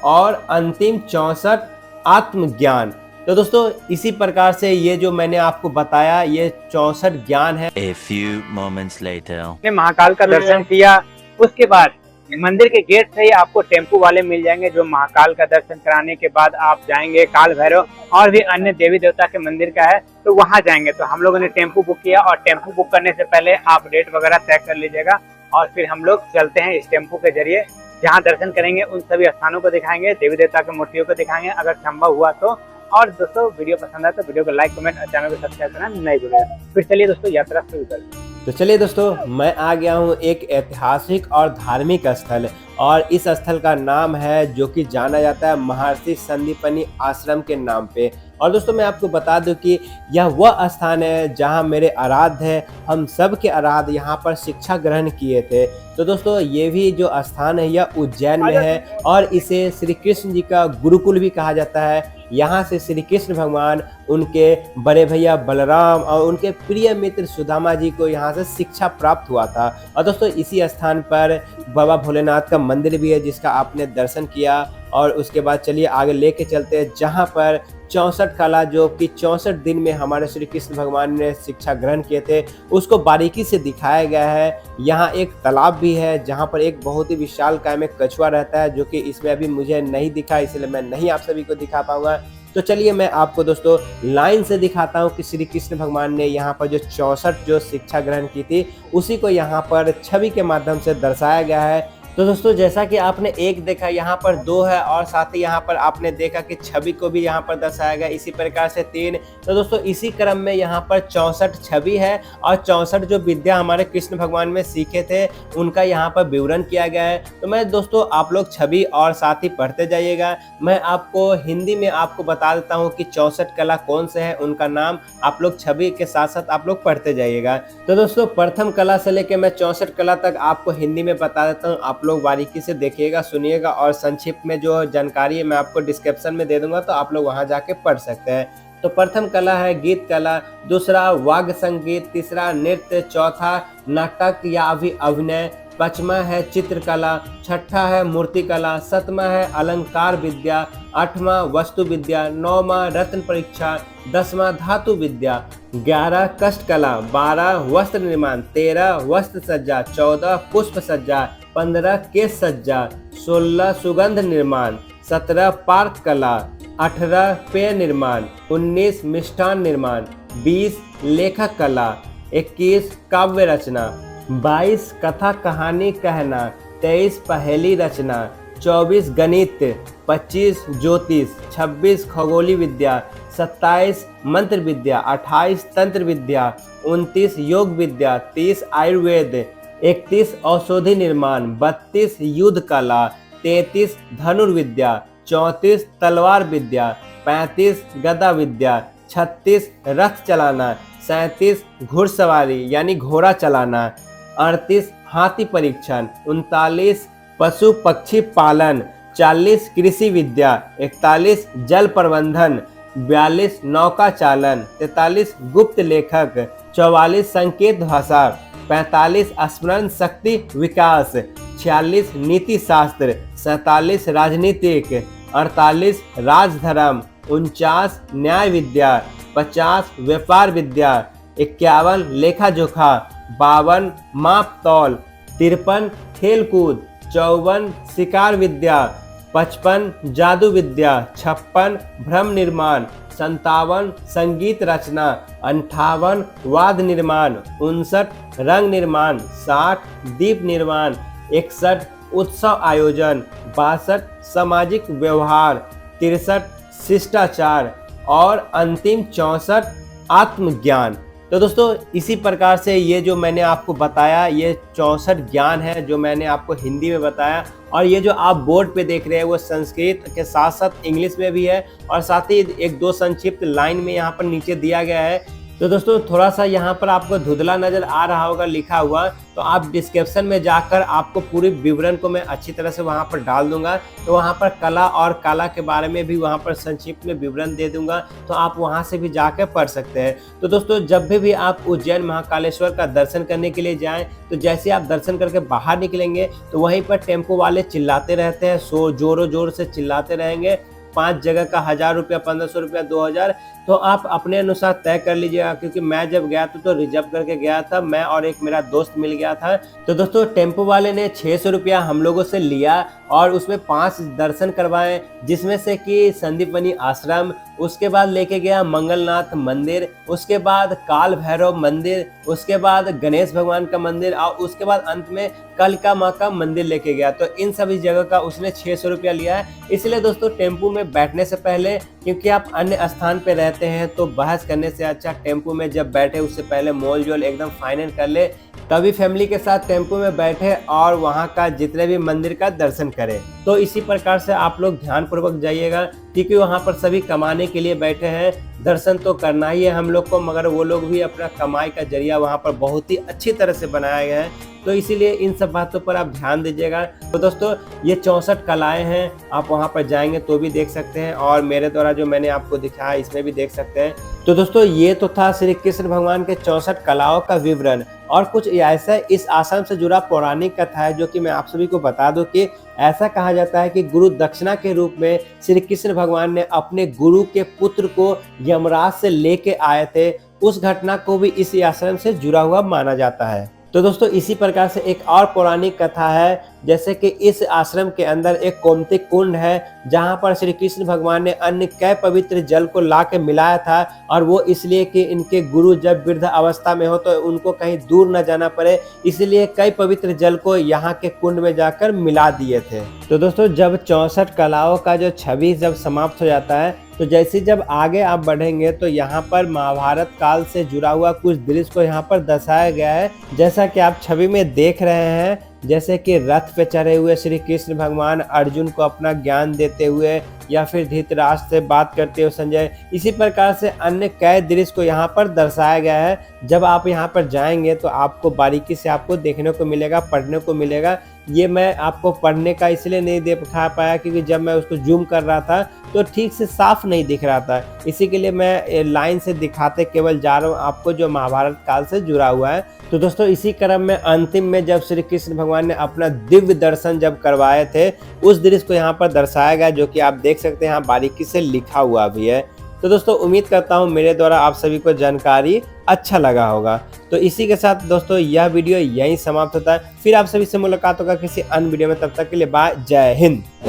और अंतिम 64 आत्मज्ञान। तो दोस्तों इसी प्रकार से ये जो मैंने आपको बताया ये 64 ज्ञान है। A few moments later. ने महाकाल का दर्शन किया, उसके बाद मंदिर के गेट से ही आपको टेम्पू वाले मिल जाएंगे जो महाकाल का दर्शन कराने के बाद आप जाएंगे काल भैरव और भी अन्य देवी देवता के मंदिर का है तो वहां जाएंगे। तो हम लोगों ने टेम्पू बुक किया और टेम्पू बुक करने से पहले आप रेट वगैरह तय कर लीजिएगा और फिर हम लोग चलते हैं इस टेम्पू के जरिए। जहाँ दर्शन करेंगे उन सभी स्थानों को दिखाएंगे, देवी देवता की मूर्तियों को दिखाएंगे अगर संभव हुआ तो। और दोस्तों वीडियो पसंद आए तो वीडियो को लाइक कमेंट और चैनल को सब्सक्राइब करना नहीं भूलिएगा। फिर चलिए दोस्तों यात्रा शुरू करते हैं। तो चलिए दोस्तों मैं आ गया हूँ एक ऐतिहासिक और धार्मिक स्थल और इस स्थल का नाम है जो कि जाना जाता है महर्षि संदीपनी आश्रम के नाम पे। और दोस्तों मैं आपको बता दूं कि यह वह स्थान है जहां मेरे आराध्य हम सब के आराध्य यहां पर शिक्षा ग्रहण किए थे। तो दोस्तों ये भी जो स्थान है यह उज्जैन में है और इसे श्री कृष्ण जी का गुरुकुल भी कहा जाता है। यहाँ से श्री कृष्ण भगवान उनके बड़े भैया बलराम और उनके प्रिय मित्र सुदामा जी को यहाँ से शिक्षा प्राप्त हुआ था। और दोस्तों इसी स्थान पर बाबा भोलेनाथ का मंदिर भी है जिसका आपने दर्शन किया। और उसके बाद चलिए आगे लेके चलते हैं जहाँ पर 64 कला जो कि 64 दिन में हमारे श्री कृष्ण भगवान ने शिक्षा ग्रहण किए थे उसको बारीकी से दिखाया गया है। यहाँ एक तालाब भी है जहाँ पर एक बहुत ही विशालकाय में कछुआ रहता है जो कि इसमें अभी मुझे नहीं दिखा इसलिए मैं नहीं आप सभी को दिखा पाऊंगा। तो चलिए मैं आपको दोस्तों लाइन से दिखाता हूँ कि श्री कृष्ण भगवान ने यहाँ पर जो 64 जो शिक्षा ग्रहण की थी उसी को यहाँ पर छवि के माध्यम से दर्शाया गया है। तो दोस्तों जैसा कि आपने एक देखा यहाँ पर 2 है और साथ ही यहाँ पर आपने देखा कि छवि को भी यहाँ पर दर्शाया गया इसी प्रकार से 3। तो दोस्तों इसी क्रम में यहाँ पर 64 छवि है और 64 जो विद्या हमारे कृष्ण भगवान में सीखे थे उनका यहाँ पर विवरण किया गया है। तो मैं दोस्तों आप लोग छवि और साथ ही पढ़ते जाइएगा। मैं आपको हिंदी में आपको बता देता हूँ कि 64 कला कौन से है उनका नाम आप लोग छवि के साथ साथ आप लोग पढ़ते जाइएगा। तो दोस्तों प्रथम कला से लेकर मैं 64 कला तक आपको हिंदी में बता देता हूँ, आप लोग बारीकी से देखिएगा सुनिएगा और संक्षिप्त में जो जानकारी है मैं आपको डिस्क्रिप्शन में दे दूंगा तो आप लोग वहां जाके पढ़ सकते हैं। तो प्रथम कला है गीत कला, दूसरा वाद्य संगीत, तीसरा नृत्य, चौथा नाटक या अभिनय, पांचवा है चित्रकला, छठा है मूर्ति कला, सातवां है अलंकार विद्या, आठवां वस्तु विद्या, नौवां रत्न परीक्षा, 10वां धातु विद्या, 11 कष्ट कला, 12 वस्त्र निर्माण, 13 वस्त्र सज्जा, 14 पुष्प सज्जा, 15 केश सज्जा, 16 सुगंध निर्माण, 17 पार्क कला, 18 पेय निर्माण, 19 मिष्ठान निर्माण, 20 लेखक कला, 21 काव्य रचना, 22 कथा कहानी कहना, 23 पहेली रचना, 24 गणित, 25 ज्योतिष, 26 खगोली विद्या, 27 मंत्र विद्या, 28 तंत्र विद्या, 29 योग विद्या, 30 आयुर्वेद, 31 औषधि निर्माण, 32 युद्ध कला, 33 धनुर्विद्या, 34 तलवार विद्या, 35 गदा विद्या, 36 रथ चलाना, 37 घुड़सवारी यानी घोड़ा चलाना, 38 हाथी परीक्षण, 39 पशु पक्षी पालन, 40 कृषि विद्या, 41 जल प्रबंधन, 42 नौका चालन, 43 गुप्त लेखक, 44 संकेत भाषा, 45 स्मरण शक्ति विकास, 46 नीति शास्त्र, 47 राजनीतिक, 48 राजधर्म, 49 न्याय विद्या, 50 व्यापार विद्या, 51 लेखा जोखा, 52 माप तौल, 53 खेल कूद, 54 शिकार विद्या, 55 जादू विद्या, 56 भ्रम निर्माण, 57 संगीत रचना, 58 वाद्य निर्माण, 59 रंग निर्माण, 60 दीप निर्माण, 61 उत्सव आयोजन, 62 सामाजिक व्यवहार, 63 शिष्टाचार और अंतिम 64 आत्मज्ञान। तो दोस्तों इसी प्रकार से ये जो मैंने आपको बताया ये 64 ज्ञान है जो मैंने आपको हिंदी में बताया। और ये जो आप बोर्ड पे देख रहे हैं वो संस्कृत के साथ साथ इंग्लिश में भी है और साथ ही एक दो संक्षिप्त लाइन में यहाँ पर नीचे दिया गया है तो दोस्तों थोड़ा सा यहाँ पर आपको धुंधला नज़र आ रहा होगा लिखा हुआ, तो आप डिस्क्रिप्शन में जाकर आपको पूरी विवरण को मैं अच्छी तरह से वहाँ पर डाल दूंगा। तो वहाँ पर कला और काला के बारे में भी वहाँ पर संक्षिप्त में विवरण दे दूंगा, तो आप वहाँ से भी जाकर पढ़ सकते हैं। तो दोस्तों जब भी आप उज्जैन महाकालेश्वर का दर्शन करने के लिए जाएं, तो जैसे आप दर्शन करके बाहर निकलेंगे तो वहीं पर टेम्पो वाले चिल्लाते रहते हैं, जोरों जोर से चिल्लाते रहेंगे। 5 जगह का 1000 रुपया, 1500 रुपया, 2000, तो आप अपने अनुसार तय कर लीजिएगा। क्योंकि मैं जब गया था तो रिजर्व करके गया था, मैं और एक मेरा दोस्त मिल गया था। तो दोस्तों टेम्पो वाले ने 600 रुपया हम लोगों से लिया और उसमें 5 दर्शन करवाए, जिसमें से कि संदीपनी आश्रम, उसके बाद लेके गया मंगलनाथ मंदिर, उसके बाद काल भैरव मंदिर, उसके बाद गणेश भगवान का मंदिर और उसके बाद अंत में कालिका माँ का मंदिर लेके गया। तो इन सभी जगह का उसने 600 रुपया लिया है। इसलिए दोस्तों टेम्पो में बैठने से पहले, क्योंकि आप अन्य स्थान पे रहते हैं, तो बहस करने से अच्छा टेम्पो में जब बैठे उससे पहले मोल जोल एकदम फाइनल कर ले, तभी फैमिली के साथ टेम्पो में बैठे और वहाँ का जितने भी मंदिर का दर्शन करें। तो इसी प्रकार से आप लोग ध्यानपूर्वक जाइएगा, क्योंकि वहाँ पर सभी कमाने के लिए बैठे हैं। दर्शन तो करना ही है हम लोग को, मगर वो लोग भी अपना कमाई का जरिया वहाँ पर बहुत ही अच्छी तरह से बनाए गए हैं। तो इसीलिए इन सब बातों पर आप ध्यान दीजिएगा। तो दोस्तों ये 64 कलाएं हैं, आप वहाँ पर जाएंगे तो भी देख सकते हैं और मेरे द्वारा जो मैंने आपको दिखाया इसमें भी देख सकते हैं। तो दोस्तों ये तो था श्री कृष्ण भगवान के 64 कलाओं का विवरण। और कुछ ऐसा इस आश्रम से जुड़ा पौराणिक कथा है जो कि मैं आप सभी को बता दूं कि ऐसा कहा जाता है कि गुरु दक्षिणा के रूप में श्री कृष्ण भगवान ने अपने गुरु के पुत्र को यमराज से लेके आए थे। उस घटना को भी इस आश्रम से जुड़ा हुआ माना जाता है। तो दोस्तों इसी प्रकार से एक और पौराणिक कथा है, जैसे कि इस आश्रम के अंदर एक गोमती कुंड है, जहां पर श्री कृष्ण भगवान ने अन्य कई पवित्र जल को ला के मिलाया था। और वो इसलिए कि इनके गुरु जब वृद्ध अवस्था में हो तो उनको कहीं दूर न जाना पड़े, इसलिए कई पवित्र जल को यहाँ के कुंड में जाकर मिला दिए थे। तो दोस्तों जब 64 कलाओं का जो छवि जब समाप्त हो जाता है, तो जैसे जब आगे आप बढ़ेंगे तो यहाँ पर महाभारत काल से जुड़ा हुआ कुछ दृश्य को यहाँ पर दर्शाया गया है। जैसा कि आप छवि में देख रहे हैं, जैसे कि रथ पे चढ़े हुए श्री कृष्ण भगवान अर्जुन को अपना ज्ञान देते हुए, या फिर धृतराष्ट्र से बात करते हुए संजय, इसी प्रकार से अन्य कई दृश्य को यहाँ पर दर्शाया गया है। जब आप यहाँ पर जाएंगे तो आपको बारीकी से आपको देखने को मिलेगा, पढ़ने को मिलेगा। ये मैं आपको पढ़ने का इसलिए नहीं दिखा पाया क्योंकि जब मैं उसको जूम कर रहा था तो ठीक से साफ नहीं दिख रहा था, इसी के लिए मैं लाइन से दिखाते केवल जा रहा हूँ आपको जो महाभारत काल से जुड़ा हुआ है। तो दोस्तों इसी क्रम में अंतिम में जब श्री कृष्ण भगवान ने अपना दिव्य दर्शन जब करवाए थे, उस दृश्य को यहाँ पर दर्शाया गया, जो कि आप देख सकते हैं यहाँ बारीकी से लिखा हुआ भी है। तो दोस्तों उम्मीद करता हूँ मेरे द्वारा आप सभी को जानकारी अच्छा लगा होगा। तो इसी के साथ दोस्तों यह वीडियो यहीं समाप्त होता है। फिर आप सभी से मुलाकात होगा किसी अन्य वीडियो में, तब तक के लिए बाय, जय हिंद।